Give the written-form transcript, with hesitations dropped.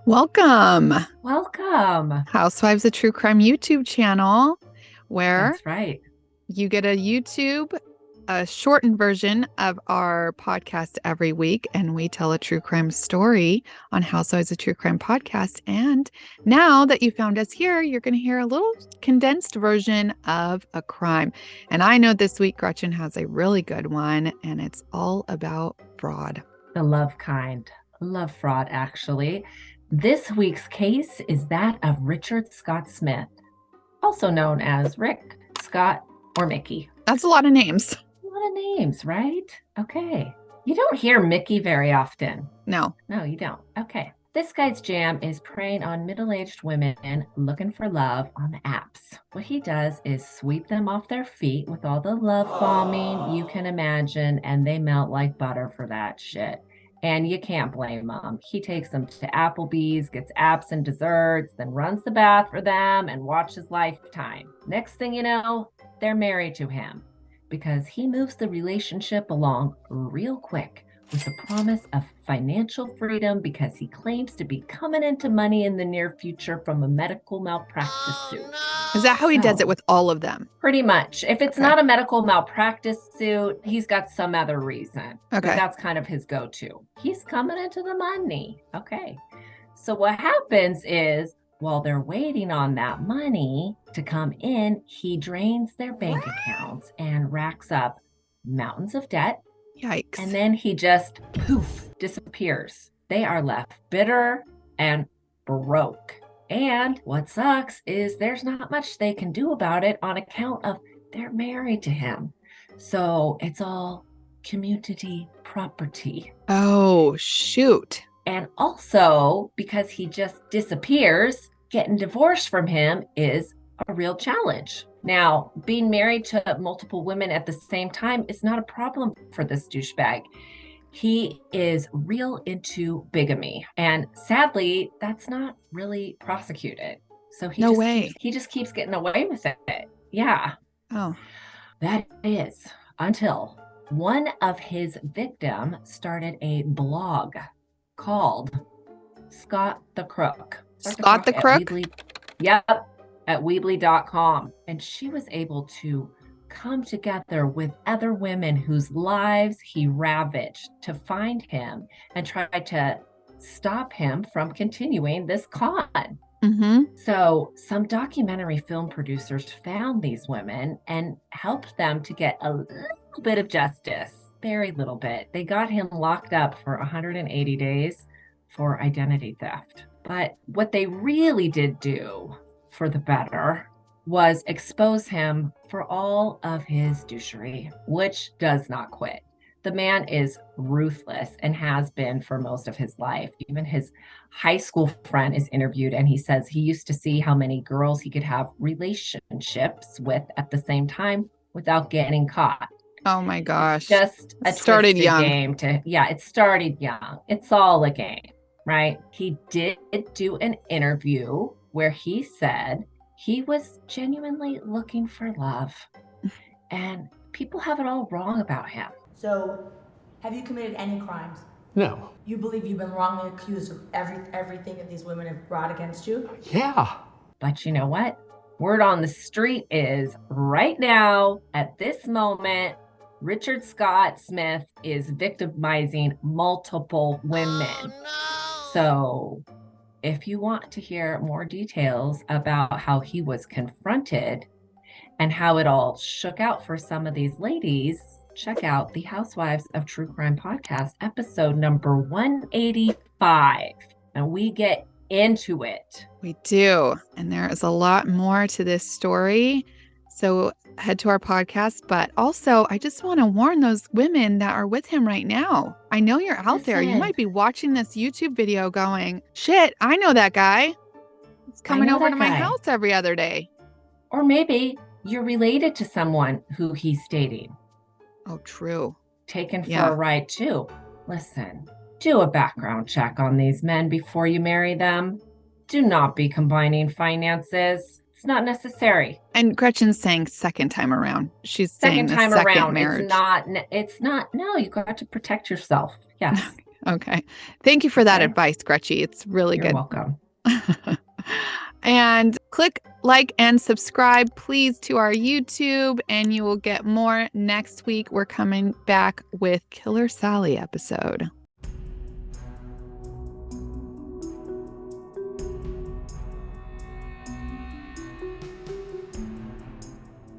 Welcome. Welcome. Housewives, a true crime YouTube channel where That's right. you get a shortened version of our podcast every week, and we tell a true crime story on Housewives, a true crime podcast. And now that you found us here, you're going to hear a little condensed version of a crime. And I know this week Gretchen has a really good one, and it's all about fraud. The love kind. Love fraud, actually. This week's case is that of Richard Scott Smith, also known as Rick, Scott, or Mickey. That's a lot of names. A lot of names, right? Okay. You don't hear Mickey very often. No. No, you don't. Okay. This guy's jam is preying on middle-aged women looking for love on the apps. What he does is sweep them off their feet with all the love bombing you can imagine, and they melt like butter for that shit. And you can't blame him. He takes them to Applebee's, gets apps and desserts, then runs the bath for them and watches Lifetime. Next thing you know, they're married to him because he moves the relationship along real quick with the promise of financial freedom because he claims to be coming into money in the near future from a medical malpractice suit. Is that how he does it with all of them? Pretty much. If it's not a medical malpractice suit, he's got some other reason. Okay. But that's kind of his go-to. He's coming into the money. Okay. So what happens is while they're waiting on that money to come in, he drains their bank accounts and racks up mountains of debt. Yikes. And then he just poof, disappears. They are left bitter and broke. And what sucks is there's not much they can do about it on account of they're married to him. So it's all community property. Oh, shoot. And also, because he just disappears, getting divorced from him is a real challenge. Now, being married to multiple women at the same time is not a problem for this douchebag. He is real into bigamy. And sadly, that's not really prosecuted. So he just keeps getting away with it. Yeah. Oh. That is until one of his victims started a blog called Scott the Crook. Scott the Crook? Yep. At Weebly.com. And she was able to come together with other women whose lives he ravaged to find him and try to stop him from continuing this con. Mm-hmm. So some documentary film producers found these women and helped them to get a little bit of justice. Very little bit. They got him locked up for 180 days for identity theft. But what they really did do for the better was expose him for all of his douchery, which does not quit. The man is ruthless and has been for most of his life. Even his high school friend is interviewed, and he says he used to see how many girls he could have relationships with at the same time without getting caught. Oh my gosh. It's just a started young game it started young. It's all a game, right? He did do an interview where he said he was genuinely looking for love, and people have it all wrong about him. So, have you committed any crimes? No. You believe you've been wrongly accused of everything that these women have brought against you? Yeah. But you know what? Word on the street is right now, at this moment, Richard Scott Smith is victimizing multiple women. Oh, no. So if you want to hear more details about how he was confronted and how it all shook out for some of these ladies, check out the Housewives of True Crime podcast, episode number 185. And we get into it. We do. And there is a lot more to this story. So head to our podcast. But also, I just want to warn those women that are with him right now. I know you're out there. You might be watching this YouTube video going, shit, I know that guy. He's coming over to my house every other day. Or maybe you're related to someone who he's dating. Oh, true. Taken for a ride too. Listen, do a background check on these men before you marry them. Do not be combining finances. It's not necessary. And Gretchen's saying second time around. She's saying second time the second around. Marriage. It's not, no, you got to protect yourself. Yes. Okay. Thank you for that Okay. advice, Gretchy. It's really You're good. welcome. And click like and subscribe, please, to our YouTube, and you will get more next week. We're coming back with Killer Sally episode.